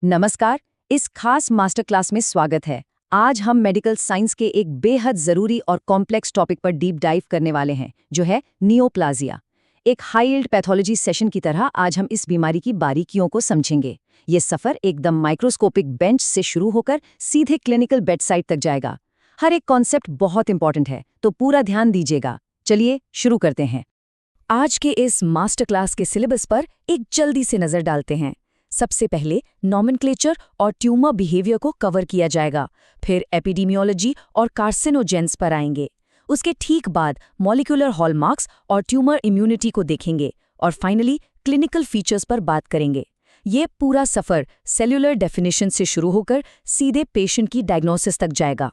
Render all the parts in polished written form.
नमस्कार। इस खास मास्टर क्लास में स्वागत है। आज हम मेडिकल साइंस के एक बेहद ज़रूरी और कॉम्प्लेक्स टॉपिक पर डीप डाइव करने वाले हैं, जो है नियोप्लाजिया। एक हाई यील्ड पैथोलॉजी सेशन की तरह आज हम इस बीमारी की बारीकियों को समझेंगे। ये सफ़र एकदम माइक्रोस्कोपिक बेंच से शुरू होकर सीधे क्लिनिकल बेड साइड तक जाएगा। हर एक कॉन्सेप्ट बहुत इंपॉर्टेंट है, तो पूरा ध्यान दीजिएगा। चलिए शुरू करते हैं। आज के इस मास्टर क्लास के सिलेबस पर एक जल्दी से नज़र डालते हैं। सबसे पहले नॉमेनक्लेचर और ट्यूमर बिहेवियर को कवर किया जाएगा, फिर एपिडेमियोलॉजी और कार्सिनोजेंस पर आएंगे। उसके ठीक बाद मॉलिक्यूलर हॉलमार्क्स और ट्यूमर इम्यूनिटी को देखेंगे और फाइनली क्लिनिकल फीचर्स पर बात करेंगे। ये पूरा सफ़र सेल्यूलर डेफिनेशन से शुरू होकर सीधे पेशेंट की डायग्नोसिस तक जाएगा।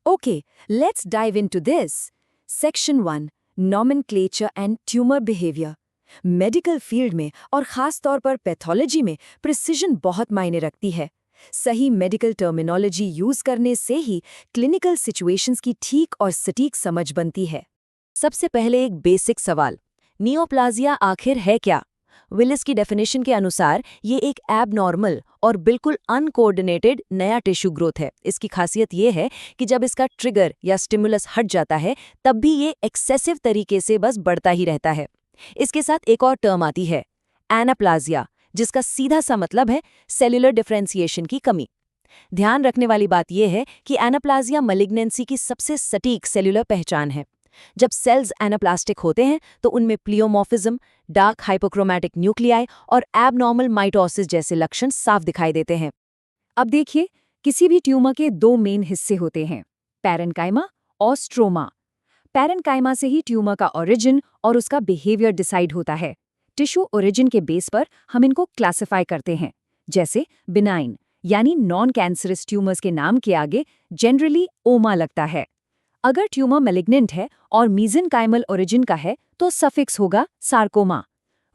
Okay, let's dive into this. Section 1, nomenclature and tumour behaviour. Medical field में और ख़ास तौर पर पैथोलॉजी में प्रिसिजन बहुत मायने रखती है। सही मेडिकल टर्मिनोलॉजी यूज़ करने से ही क्लिनिकल सिचुएशंस की ठीक और सटीक समझ बनती है। सबसे पहले एक बेसिक सवाल, नियोप्लाजिया आखिर है क्या? विलिस की डेफिनेशन के अनुसार ये एक एबनॉर्मल और बिल्कुल अनकोऑर्डिनेटेड नया टिश्यू ग्रोथ है। इसकी खासियत ये है कि जब इसका ट्रिगर या स्टिमुलस हट जाता है, तब भी ये एक्सेसिव तरीके से बस बढ़ता ही रहता है। इसके साथ एक और टर्म आती है, एनाप्लाजिया, जिसका सीधा सा मतलब है सेल्यूलर डिफरेंशिएशन की कमी। ध्यान रखने वाली बात यह है कि एनाप्लाजिया मलिग्नेंसी की सबसे सटीक सेल्यूलर पहचान है। जब सेल्स एनाप्लास्टिक होते हैं तो उनमें प्लियोमॉर्फिज्म, डार्क हाइपोक्रोमैटिक न्यूक्लियाई और एबनॉर्मल माइटोसिस जैसे लक्षण साफ दिखाई देते हैं। अब देखिए, किसी भी ट्यूमर के दो मेन हिस्से होते हैं, पैरेन्काइमा और स्ट्रोमा। पैरेन्काइमा से ही ट्यूमर का ओरिजिन और उसका बिहेवियर डिसाइड होता है। टिश्यू ओरिजिन के बेस पर हम इनको क्लासिफाई करते हैं, जैसे बिनाइन यानी नॉन कैंसरस ट्यूमर्स के नाम के आगे जनरली ओमा लगता है। अगर ट्यूमर मैलिग्नेंट है और मीजेनकाइमल ओरिजिन का है तो सफिक्स होगा सार्कोमा।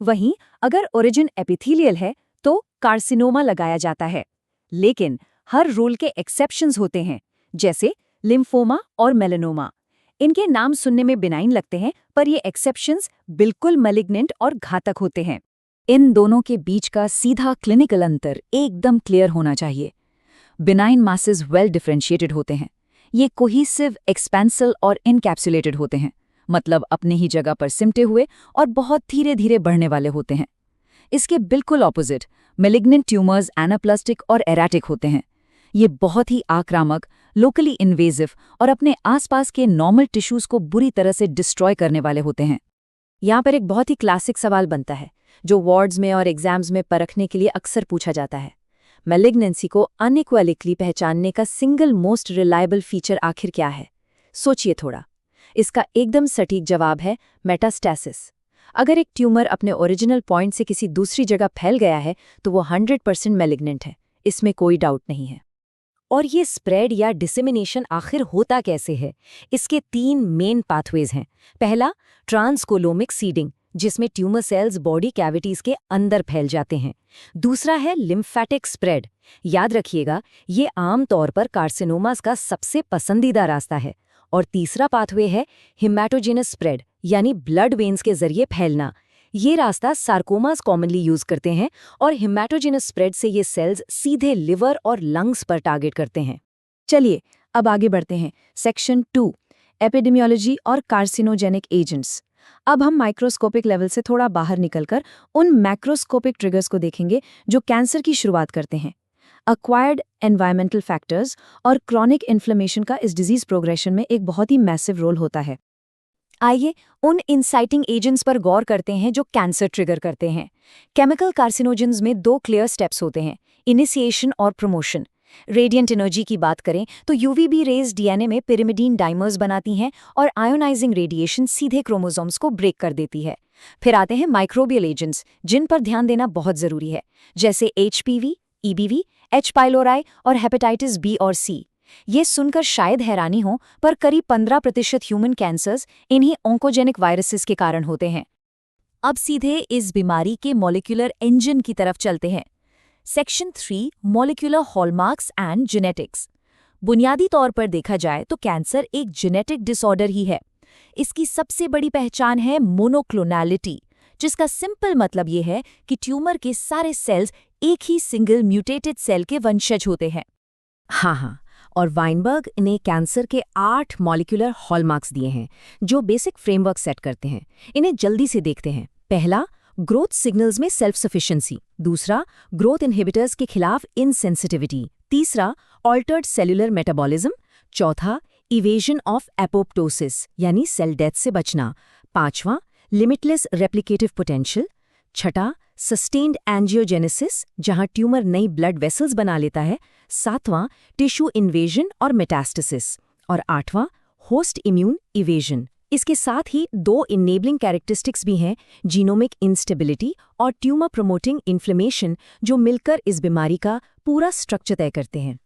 वहीं अगर ओरिजिन एपिथेलियल है तो कार्सिनोमा लगाया जाता है। लेकिन हर रूल के एक्सेप्शंस होते हैं, जैसे लिम्फोमा और मेलानोमा। इनके नाम सुनने में बिनाइन लगते हैं, पर ये एक्सेप्शंस बिल्कुल मैलिग्नेंट और घातक होते हैं। इन दोनों के बीच का सीधा क्लिनिकल अंतर एकदम क्लियर होना चाहिए। बिनाइन मासेस वेल डिफरेंशिएटेड होते हैं। ये कोहिसिव, एक्सपेंसल और इनकैप्सुलेटेड होते हैं, मतलब अपनी ही जगह पर सिमटे हुए और बहुत धीरे धीरे बढ़ने वाले होते हैं। इसके बिल्कुल ऑपोजिट मैलिग्नेंट ट्यूमर्स एनाप्लास्टिक और एराटिक होते हैं। ये बहुत ही आक्रामक, लोकली इन्वेजिव और अपने आसपास के नॉर्मल टिश्यूज को बुरी तरह से डिस्ट्रॉय करने वाले होते हैं। यहाँ पर एक बहुत ही क्लासिक सवाल बनता है, जो वार्ड्स में और एग्जाम्स में परखने के लिए अक्सर पूछा जाता है। मैलिग्नेंसी को अनइक्वालिकली पहचानने का सिंगल मोस्ट रिलायबल फीचर आखिर क्या है? सोचिए थोड़ा। इसका एकदम सटीक जवाब है मेटास्टैसिस। अगर एक ट्यूमर अपने ओरिजिनल पॉइंट से किसी दूसरी जगह फैल गया है तो वो 100% मैलिग्नेंट है, इसमें कोई डाउट नहीं है। और ये स्प्रेड या डिसेमिनेशन आखिर होता कैसे है? इसके 3 मेन पाथवेज हैं। पहला, ट्रांसकोलोमिक सीडिंग, जिसमें ट्यूमर सेल्स बॉडी कैविटीज के अंदर फैल जाते हैं। दूसरा है लिम्फेटिक स्प्रेड। याद रखिएगा, ये आमतौर पर कार्सिनोमास का सबसे पसंदीदा रास्ता है। और तीसरा पाथवे है हिमैटोजेनस स्प्रेड, यानी ब्लड वेन्स के जरिए फैलना। ये रास्ता सार्कोमास कॉमनली यूज करते हैं और हिमैटोजेनस स्प्रेड से ये सेल्स सीधे लिवर और लंग्स पर टारगेट करते हैं। चलिए अब आगे बढ़ते हैं। सेक्शन 2, एपिडेमियोलॉजी और कार्सिनोजेनिक एजेंट्स। अब हम माइक्रोस्कोपिक लेवल से थोड़ा बाहर निकलकर उन मैक्रोस्कोपिक ट्रिगर्स को देखेंगे जो कैंसर की शुरुआत करते हैं। एक्वायर्ड एनवायरमेंटल फैक्टर्स और क्रॉनिक इन्फ्लेमेशन का इस डिजीज प्रोग्रेशन में एक बहुत ही मैसिव रोल होता है। आइए उन इंसाइटिंग एजेंट्स पर गौर करते हैं जो कैंसर ट्रिगर करते हैं। केमिकल कार्सिनोजेंस में 2 क्लियर स्टेप्स होते हैं, इनिशिएशन और प्रमोशन। रेडिएंट एनर्जी की बात करें तो यूवीबी रेज डीएनए में पिरिमिडीन डाइमर्स बनाती हैं और आयोनाइजिंग रेडिएशन सीधे क्रोमोसोम्स को ब्रेक कर देती है। फिर आते हैं माइक्रोबियल एजेंट्स, जिन पर ध्यान देना बहुत जरूरी है, जैसे एचपीवी, ईबीवी, एच पाइलोराई और हेपेटाइटिस बी और सी। ये सुनकर शायद हैरानी हो, पर करीब 15% ह्यूमन कैंसर्स इन्हीं ऑन्कोजेनिक वायरसेस के कारण होते हैं। अब सीधे इस बीमारी के मॉलिक्यूलर इंजन की तरफ चलते हैं। Section 3, molecular hallmarks and genetics. बुनियादी तौर पर देखा जाए तो कैंसर एक जेनेटिक डिसऑर्डर ही है। इसकी सबसे बड़ी पहचान है मोनोक्लोनैलिटी। जिसका सिंपल मतलब ये है कि ट्यूमर के सारे सेल्स एक ही सिंगल म्यूटेटेड सेल के वंशज होते हैं। हाँ, और वाइनबर्ग ने कैंसर के 8 मॉलिक्यूलर हॉलमार्क्स दिए हैं जो बेसिक फ्रेमवर्क सेट करते हैं। इन्हें जल्दी से देखते हैं। पहला, ग्रोथ सिग्नल्स में सेल्फ सफिशिएंसी। दूसरा, ग्रोथ इनहिबिटर्स के खिलाफ इनसेंसिटिविटी। तीसरा, ऑल्टर्ड सेल्युलर मेटाबॉलिज्म। चौथा, इवेजन ऑफ एपोप्टोसिस यानी सेल डेथ से बचना। पांचवां, लिमिटलेस रेप्लिकेटिव पोटेंशियल। छठा, सस्टेन्ड एंजियोजेनेसिस जहां ट्यूमर नई ब्लड वेसल्स बना लेता है। सातवां, टिश्यू इन्वेजन और मेटास्टेसिस। और आठवां, होस्ट इम्यून इवेजन। इसके साथ ही 2 इनेबलिंग कैरेक्टरिस्टिक्स भी हैं, जीनोमिक इंस्टेबिलिटी और ट्यूमर प्रोमोटिंग इन्फ्लेमेशन, जो मिलकर इस बीमारी का पूरा स्ट्रक्चर तय करते हैं।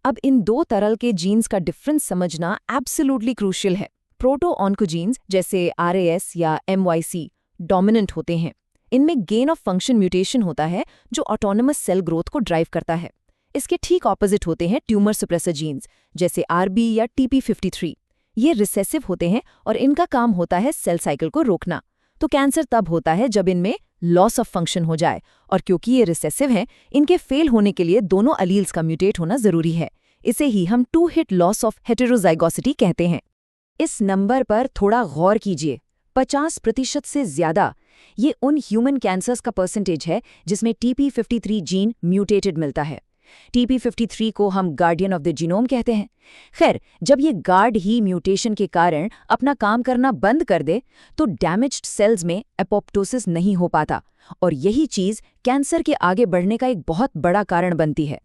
अब इन 2 तरल के जीन्स का डिफरेंस समझना एब्सोल्युटली क्रूशियल है। प्रोटो-ऑन्कोजीन्स जैसे RAS या MYC डोमिनेंट होते हैं। इनमें गेन ऑफ फंक्शन म्यूटेशन होता है जो ऑटोनमस सेल ग्रोथ को ड्राइव करता है। इसके ठीक ऑपोजिट होते हैं ट्यूमर सुप्रेसर जीन्स जैसे RB या TP53। ये रिसेसिव होते हैं और इनका काम होता है सेल साइकिल को रोकना। तो कैंसर तब होता है जब इनमें लॉस ऑफ फंक्शन हो जाए, और क्योंकि ये रिसेसिव हैं, इनके फेल होने के लिए दोनों अलील्स का म्यूटेट होना जरूरी है। इसे ही हम 2 हिट लॉस ऑफ हेटेरोजाइगोसिटी कहते हैं। इस नंबर पर थोड़ा गौर कीजिए। 50% से ज्यादा ये उन ह्यूमन कैंसर्स का परसेंटेज है जिसमें TP53 जीन म्यूटेटेड मिलता है। TP53 को हम गार्डियन ऑफ द जीनोम कहते हैं। खैर, जब ये गार्ड ही म्यूटेशन के कारण अपना काम करना बंद कर दे तो डैमेज्ड सेल्स में एपोप्टोसिस नहीं हो पाता, और यही चीज कैंसर के आगे बढ़ने का एक बहुत बड़ा कारण बनती है।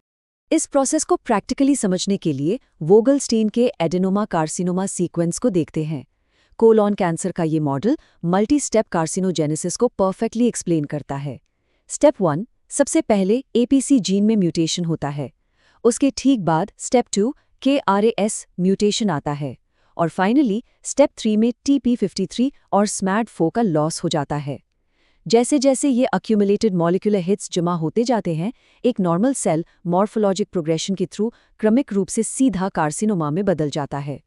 इस प्रोसेस को प्रैक्टिकली समझने के लिए वोगलस्टेन के एडेनोमा कार्सिनोमा सीक्वेंस को देखते हैं। कोलोन कैंसर का ये मॉडल मल्टी स्टेप कार्सिनोजेनेसिस को परफेक्टली एक्सप्लेन करता है। स्टेप 1, सबसे पहले APC जीन में म्यूटेशन होता है। उसके ठीक बाद स्टेप 2 KRAS म्यूटेशन आता है, और फाइनली स्टेप 3 में TP53 और SMAD4 का लॉस हो जाता है। जैसे जैसे ये अक्यूमुलेटेड मॉलिक्यूलर हिट्स जमा होते जाते हैं, एक नॉर्मल सेल मॉर्फोलॉजिक प्रोग्रेशन के थ्रू क्रमिक रूप से सीधा कार्सिनोमा में बदल जाता है।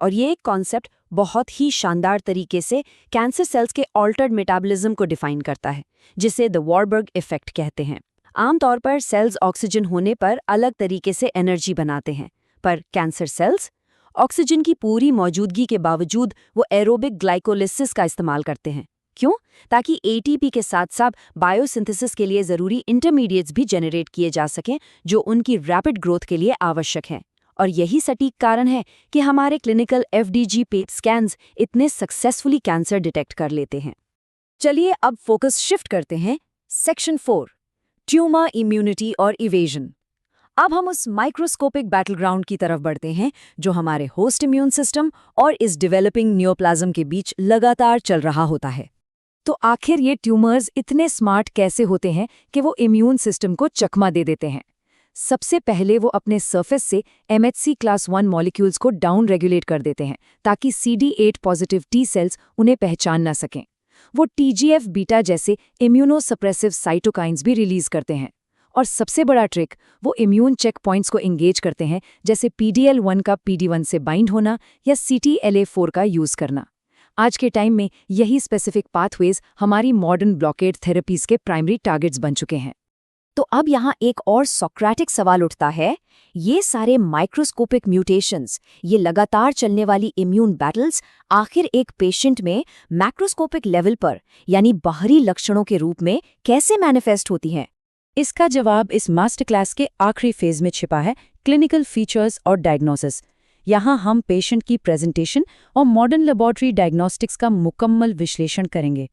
और ये एक कॉन्सेप्ट बहुत ही शानदार तरीके से कैंसर सेल्स के ऑल्टर्ड मेटाबॉलिज्म को डिफाइन करता है, जिसे द वारबर्ग इफेक्ट कहते हैं। आमतौर पर सेल्स ऑक्सीजन होने पर अलग तरीके से एनर्जी बनाते हैं, पर कैंसर सेल्स ऑक्सीजन की पूरी मौजूदगी के बावजूद वो एरोबिक ग्लाइकोलिसिस का इस्तेमाल करते हैं। क्यों? ताकि ATP के साथ साथ बायोसिंथेसिस के लिए ज़रूरी इंटरमीडिएट्स भी जनरेट किए जा सकें, जो उनकी रैपिड ग्रोथ के लिए आवश्यक हैं। और यही सटीक कारण है कि हमारे क्लिनिकल FDG पेट स्कैन्स इतने सक्सेसफुली कैंसर डिटेक्ट कर लेते हैं। चलिए अब फोकस शिफ्ट करते हैं। सेक्शन 4, ट्यूमर इम्यूनिटी और इवेजन। अब हम उस माइक्रोस्कोपिक बैटलग्राउंड की तरफ बढ़ते हैं जो हमारे होस्ट इम्यून सिस्टम और इस डेवलपिंग नियोप्लाज्म के बीच लगातार चल रहा होता है। तो आखिर ये ट्यूमर्स इतने स्मार्ट कैसे होते हैं कि वो इम्यून सिस्टम को चकमा दे देते हैं? सबसे पहले वो अपने सरफेस से MHC क्लास 1 मॉलिक्यूल्स को डाउन रेगुलेट कर देते हैं ताकि CD8 पॉजिटिव T सेल्स उन्हें पहचान ना सकें। वो TGF बीटा जैसे इम्यूनोसप्रेसिव साइटोकाइंस भी रिलीज करते हैं। और सबसे बड़ा ट्रिक, वो इम्यून चेक पॉइंट्स को एंगेज करते हैं, जैसे PDL1 का PD1 से बाइंड होना या CTLA4 का यूज करना। आज के टाइम में यही स्पेसिफिक पाथवेज हमारी मॉडर्न ब्लॉकेड थेरेपीज के प्राइमरी टारगेट्स बन चुके हैं। तो अब यहाँ एक और सोक्रेटिक सवाल उठता है, ये सारे माइक्रोस्कोपिक म्यूटेशंस, ये लगातार चलने वाली इम्यून बैटल्स आखिर एक पेशेंट में मैक्रोस्कोपिक लेवल पर यानी बाहरी लक्षणों के रूप में कैसे मैनिफेस्ट होती हैं? इसका जवाब इस मास्टर क्लास के आखिरी फेज में छिपा है, क्लिनिकल फीचर्स और डायग्नोसिस। यहाँ हम पेशेंट की प्रेजेंटेशन और मॉडर्न लेबोरेटरी डायग्नोस्टिक्स का मुकम्मल विश्लेषण करेंगे।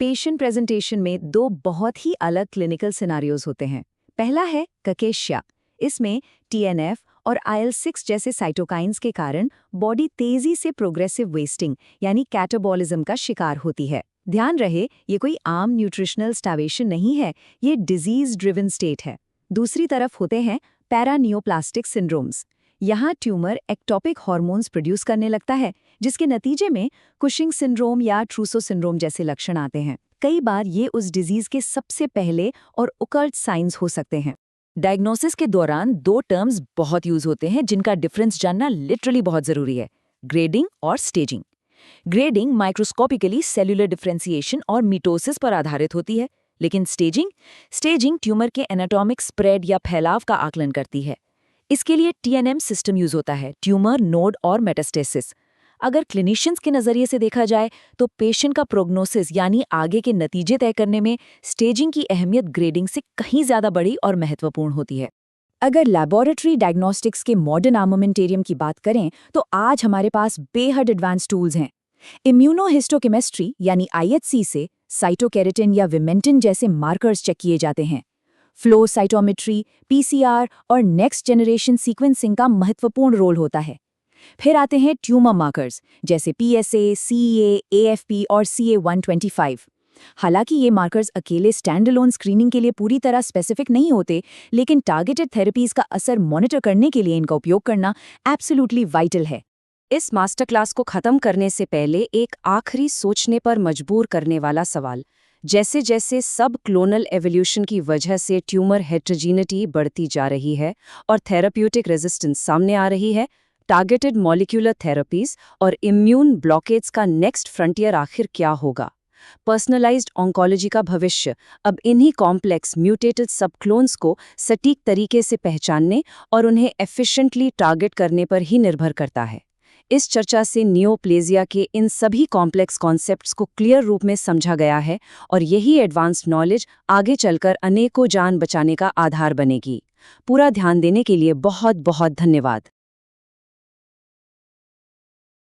पेशेंट प्रेजेंटेशन में 2 बहुत ही अलग क्लिनिकल सिनारियोज होते हैं। पहला है ककेशिया। इसमें TNF और IL-6 जैसे साइटोकाइंस के कारण बॉडी तेजी से प्रोग्रेसिव वेस्टिंग यानी कैटाबॉलिज्म का शिकार होती है। ध्यान रहे, ये कोई आम न्यूट्रिशनल स्टार्वेशन नहीं है, ये डिजीज ड्रिवन स्टेट है। दूसरी तरफ होते हैं पैरानियोप्लास्टिक सिंड्रोम्स। यहाँ ट्यूमर एक्टोपिक हार्मोन्स प्रोड्यूस करने लगता है, जिसके नतीजे में कुशिंग सिंड्रोम या ट्रूसो सिंड्रोम जैसे लक्षण आते हैं। कई बार ये उस डिजीज के सबसे पहले और ओकल्ट साइंस हो सकते हैं। डायग्नोसिस के दौरान 2 टर्म्स बहुत यूज होते हैं जिनका डिफरेंस जानना लिटरली बहुत जरूरी है, ग्रेडिंग और staging. Grading microscopically cellular differentiation और मिटोसिस पर आधारित होती है, लेकिन स्टेजिंग ट्यूमर के एनाटॉमिक स्प्रेड या फैलाव का आकलन करती है। इसके लिए TNM सिस्टम यूज होता है, ट्यूमर, नोड और मेटास्टेसिस। अगर क्लिनिशियंस के नज़रिए से देखा जाए तो पेशेंट का प्रोग्नोसिस यानी आगे के नतीजे तय करने में स्टेजिंग की अहमियत ग्रेडिंग से कहीं ज़्यादा बड़ी और महत्वपूर्ण होती है। अगर लैबोरेटरी डायग्नोस्टिक्स के मॉडर्न आर्मामेंटेरियम की बात करें तो आज हमारे पास बेहद एडवांस टूल्स हैं। इम्यूनोहिस्टोकेमिस्ट्री यानी IHC से साइटोकेरेटिन या विमेंटिन जैसे मार्कर्स चेक किए जाते हैं। फ्लो साइटोमेट्री, PCR और नेक्स्ट जनरेशन सीक्वेंसिंग का महत्वपूर्ण रोल होता है। फिर आते हैं ट्यूमर मार्कर्स जैसे PSA, CEA, AFP और CA-125। हालांकि ये मार्कर्स अकेले स्टैंडअलोन स्क्रीनिंग के लिए पूरी तरह स्पेसिफिक नहीं होते, लेकिन टारगेटेड थेरेपीज का असर मॉनिटर करने के लिए इनका उपयोग करना एब्सोल्युटली वाइटल है। इस मास्टर क्लास को खत्म करने से पहले एक आखिरी सोचने पर मजबूर करने वाला सवाल। जैसे जैसे सब क्लोनल एवोल्यूशन की वजह से ट्यूमर हेट्रोजीनिटी बढ़ती जा रही है और थेराप्यूटिक रेजिस्टेंस सामने आ रही है, टारगेटेड मॉलिक्यूलर थेरेपीज और इम्यून ब्लॉकेट्स का नेक्स्ट फ्रंटियर आखिर क्या होगा? पर्सनलाइज्ड ऑन्कोलॉजी का भविष्य अब इन्हीं कॉम्प्लेक्स म्यूटेटेड सबक्लोन्स को सटीक तरीके से पहचानने और उन्हें एफिशिएंटली टारगेट करने पर ही निर्भर करता है। इस चर्चा से नियोप्लेजिया के इन सभी कॉम्प्लेक्स कॉन्सेप्ट्स को क्लियर रूप में समझा गया है और यही एडवांस्ड नॉलेज आगे चलकर अनेकों जान बचाने का आधार बनेगी। पूरा ध्यान देने के लिए बहुत बहुत धन्यवाद।